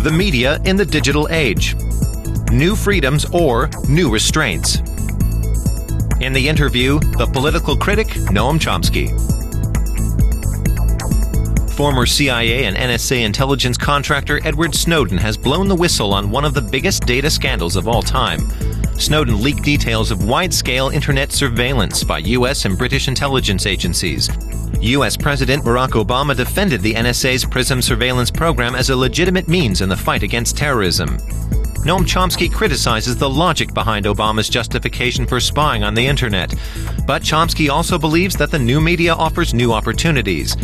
The media in the digital age. New freedoms or new restraints. In the interview, the political critic Noam Chomsky. Former CIA and NSA intelligence contractor Edward Snowden has blown the whistle on one of the biggest data scandals of all time. Snowden leaked details of wide-scale internet surveillance by U.S. and British intelligence agencies. U.S. President Barack Obama defended the NSA's PRISM surveillance program as a legitimate means in the fight against terrorism. Noam Chomsky criticizes the logic behind Obama's justification for spying on the internet. But Chomsky also believes that the new media offers new opportunities.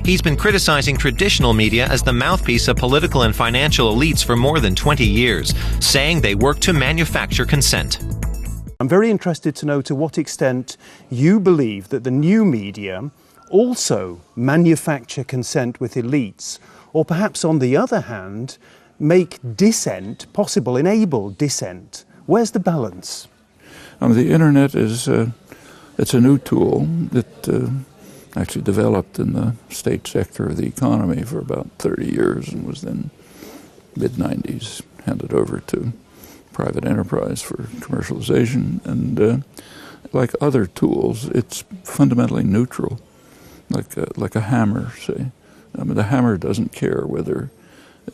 He's been criticizing traditional media as the mouthpiece of political and financial elites for more than 20 years, saying they work to manufacture consent. I'm very interested to know to what extent you believe that the new media also manufacture consent with elites, or perhaps on the other hand, make dissent possible, enable dissent. Where's the balance? The internet is it's a new tool that actually developed in the state sector of the economy for about 30 years and was then mid-90s handed over to private enterprise for commercialization. And like other tools, it's fundamentally neutral, like a hammer, say. The hammer doesn't care whether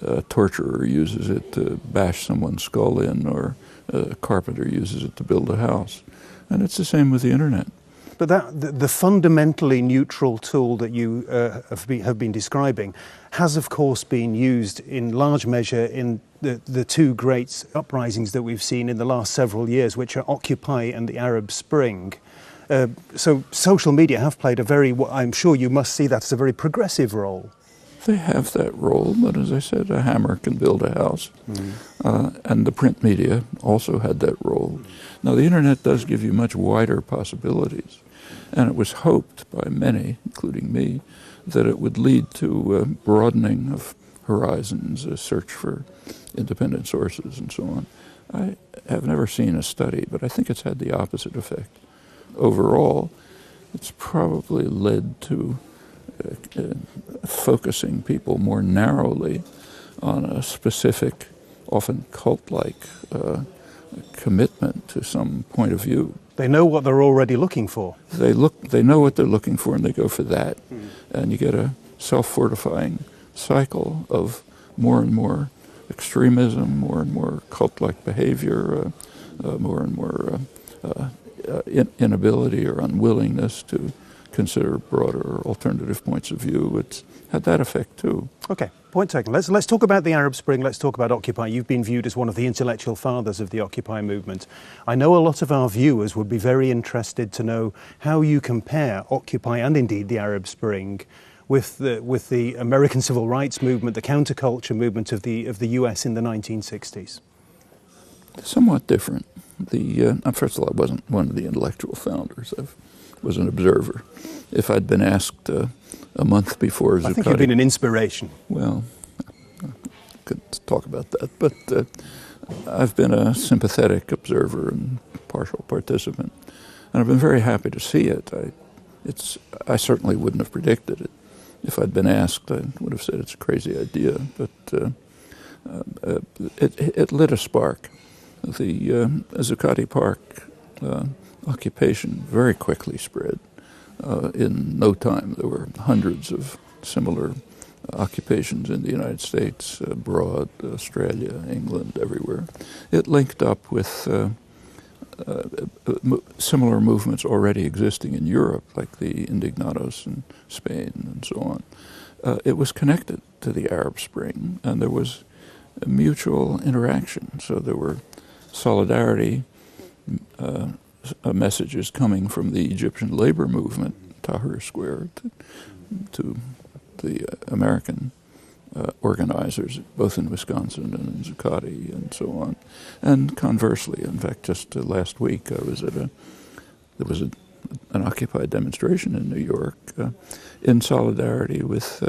a torturer uses it to bash someone's skull in or a carpenter uses it to build a house. And it's the same with the internet. But the fundamentally neutral tool that you have been describing has, of course, been used in large measure in the two great uprisings that we've seen in the last several years, which are Occupy and the Arab Spring. So social media have played I'm sure you must see that as a very progressive role. They have that role, but as I said, a hammer can build a house. And the print media also had that role. Now, the internet does give you much wider possibilities. And it was hoped by many, including me, that it would lead to a broadening of horizons, a search for independent sources and so on. I have never seen a study, but I think it's had the opposite effect. Overall, it's probably led to focusing people more narrowly on a specific, often cult-like commitment to some point of view. They know what they're already looking for. They know what they're looking for, and they go for that. And you get a self-fortifying cycle of more and more extremism, more and more cult-like behavior, more and more inability or unwillingness to consider broader or alternative points of view. It's had that effect too. Okay, point taken. Let's talk about the Arab Spring. Let's talk about Occupy. You've been viewed as one of the intellectual fathers of the Occupy movement. I know a lot of our viewers would be very interested to know how you compare Occupy and indeed the Arab Spring with the American civil rights movement, the counterculture movement of the US in the 1960s. Somewhat different. First of all, I wasn't one of the intellectual founders. I was an observer. If I'd been asked a month before Zuccotti... I think you've been an inspiration. Well, I could talk about that, but I've been a sympathetic observer and partial participant, and I've been very happy to see it. I certainly wouldn't have predicted it. If I'd been asked, I would have said it's a crazy idea, but it lit a spark. The Zuccotti Park occupation very quickly spread. In no time, there were hundreds of similar occupations in the United States, abroad, Australia, England, everywhere. It linked up with similar movements already existing in Europe, like the Indignados in Spain and so on. It was connected to the Arab Spring, and there was a mutual interaction. So there were solidarity messages coming from the Egyptian labor movement, Tahrir Square, to the American organizers, both in Wisconsin and in Zuccotti and so on. And conversely, in fact, just last week I was at there was an Occupy demonstration in New York in solidarity with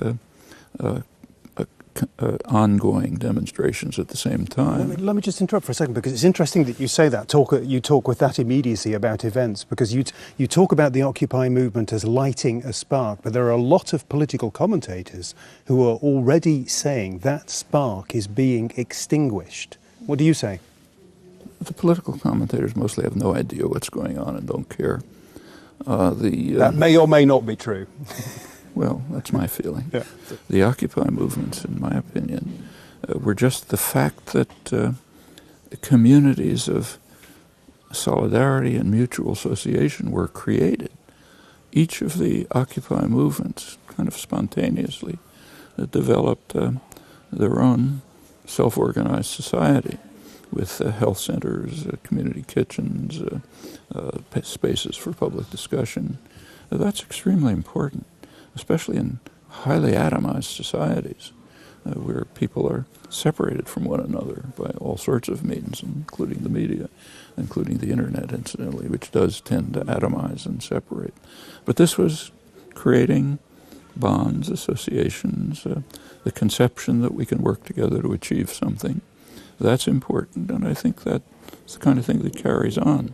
ongoing demonstrations at the same time. Let me just interrupt for a second, because it's interesting that you say that, you talk with that immediacy about events, because you talk about the Occupy movement as lighting a spark, but there are a lot of political commentators who are already saying that spark is being extinguished. What do you say? The political commentators mostly have no idea what's going on and don't care. That may or may not be true. Well, that's my feeling. Yeah. The Occupy movements, in my opinion, were just the fact that communities of solidarity and mutual association were created. Each of the Occupy movements, kind of spontaneously, developed their own self-organized society with health centers, community kitchens, spaces for public discussion. That's extremely important, especially in highly atomized societies where people are separated from one another by all sorts of means, including the media, including the internet, incidentally, which does tend to atomize and separate. But this was creating bonds, associations, the conception that we can work together to achieve something. That's important, and I think that's the kind of thing that carries on.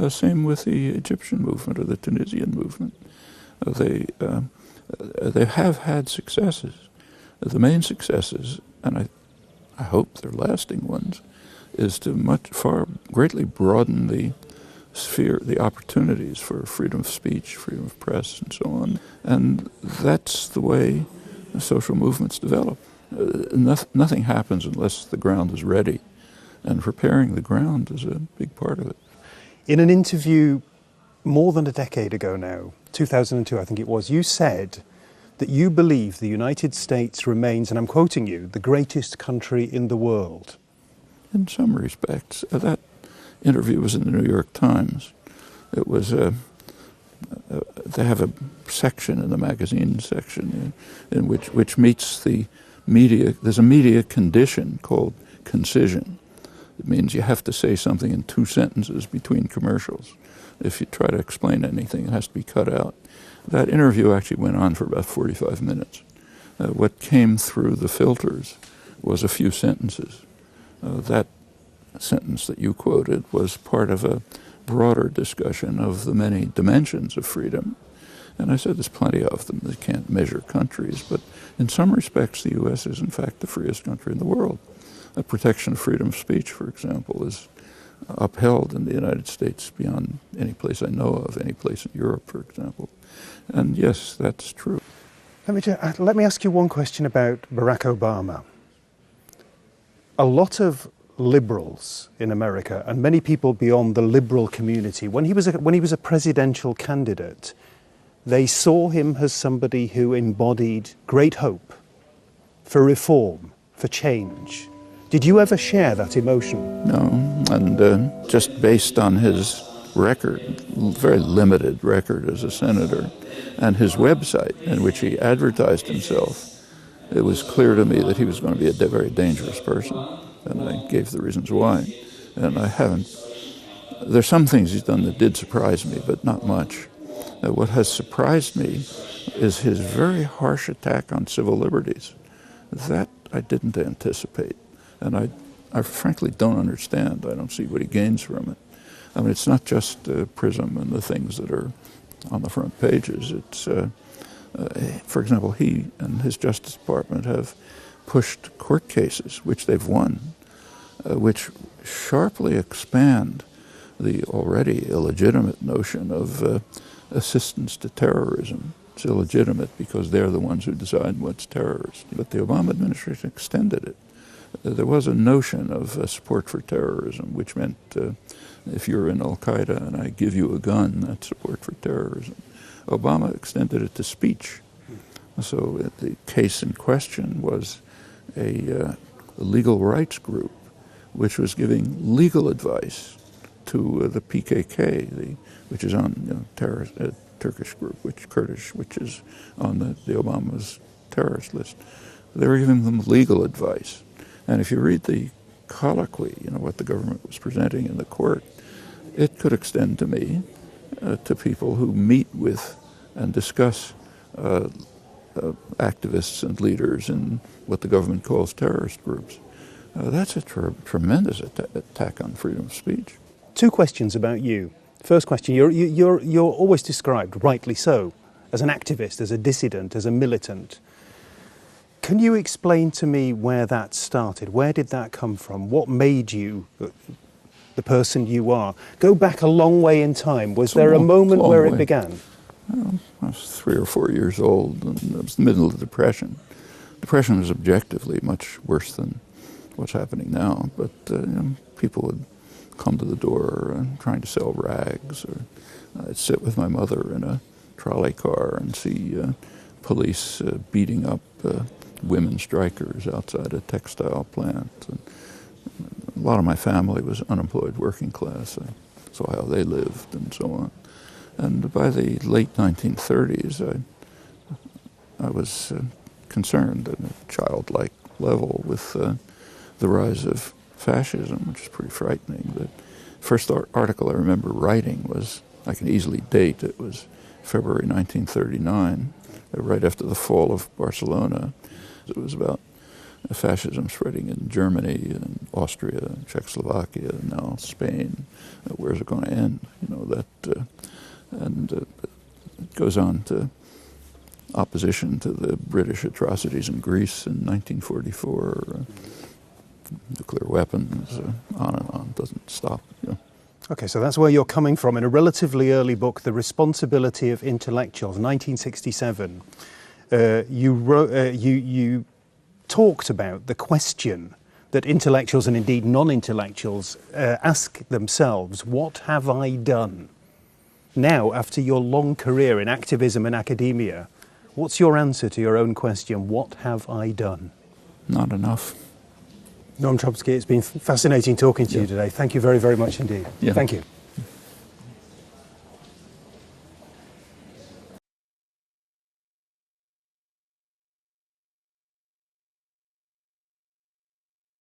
Same with the Egyptian movement or the Tunisian movement. They have had successes. The main successes, and I hope they're lasting ones, is to greatly broaden the sphere, the opportunities for freedom of speech, freedom of press, and so on. And that's the way social movements develop. Nothing happens unless the ground is ready, and preparing the ground is a big part of it. In an interview more than a decade ago now, 2002 I think it was, you said that you believe the United States remains, and I'm quoting you, the greatest country in the world. In some respects. That interview was in the New York Times. It was they have a section in the magazine section in which meets the media. There's a media condition called concision. It means you have to say something in 2 sentences between commercials. If you try to explain anything, it has to be cut out. That interview actually went on for about 45 minutes. What came through the filters was a few sentences. That sentence that you quoted was part of a broader discussion of the many dimensions of freedom. And I said there's plenty of them. They can't measure countries, but in some respects the U.S. is in fact the freest country in the world. The protection of freedom of speech, for example, is upheld in the United States beyond any place I know of, any place in Europe, for example. And yes, that's true. Let me ask you one question about Barack Obama. A lot of liberals in America, and many people beyond the liberal community, when he was a presidential candidate, they saw him as somebody who embodied great hope for reform, for change. Did you ever share that emotion? No, and just based on his record, very limited record as a senator, and his website in which he advertised himself, it was clear to me that he was going to be a very dangerous person, and I gave the reasons why. And I haven't. There's some things he's done that did surprise me, but not much. What has surprised me is his very harsh attack on civil liberties. That I didn't anticipate. And I frankly don't understand. I don't see what he gains from it. I mean, it's not just PRISM and the things that are on the front pages. It's, for example, he and his Justice Department have pushed court cases, which they've won, which sharply expand the already illegitimate notion of assistance to terrorism. It's illegitimate because they're the ones who decide what's terrorist. But the Obama administration extended it. There was a notion of support for terrorism, which meant if you're in Al-Qaeda and I give you a gun, that's support for terrorism. Obama extended it to speech. So the case in question was a legal rights group which was giving legal advice to the PKK, which is on terrorist, Turkish group, Kurdish, which is on the Obama's terrorist list. They were giving them legal advice. And if you read the colloquy, what the government was presenting in the court, it could extend to me, to people who meet with and discuss activists and leaders in what the government calls terrorist groups. That's a tremendous attack on freedom of speech. Two questions about you. First question, you're always described, rightly so, as an activist, as a dissident, as a militant. Can you explain to me where that started? Where did that come from? What made you the person you are? Go back a long way in time. Was there a moment where it began? I was 3 or 4 years old, and it was the middle of the Depression. Depression was objectively much worse than what's happening now, but people would come to the door trying to sell rags, or I'd sit with my mother in a trolley car and see police beating up women strikers outside a textile plant. And a lot of my family was unemployed working class. I saw how they lived and so on. And by the late 1930s, I was concerned at a childlike level with the rise of fascism, which is pretty frightening. The first article I remember writing was, I can easily date, it was February 1939, right after the fall of Barcelona. It was about fascism spreading in Germany and Austria and Czechoslovakia and now Spain. Where's it going to end? It goes on to opposition to the British atrocities in Greece in 1944, nuclear weapons, on and on, doesn't stop. Okay, so that's where you're coming from. In a relatively early book, The Responsibility of Intellectuals, 1967, you talked about the question that intellectuals and indeed non-intellectuals ask themselves, what have I done? Now, after your long career in activism and academia, what's your answer to your own question, what have I done? Not enough. Noam Chomsky, it's been fascinating talking to you today. Thank you very, very much indeed. Yeah. Thank you.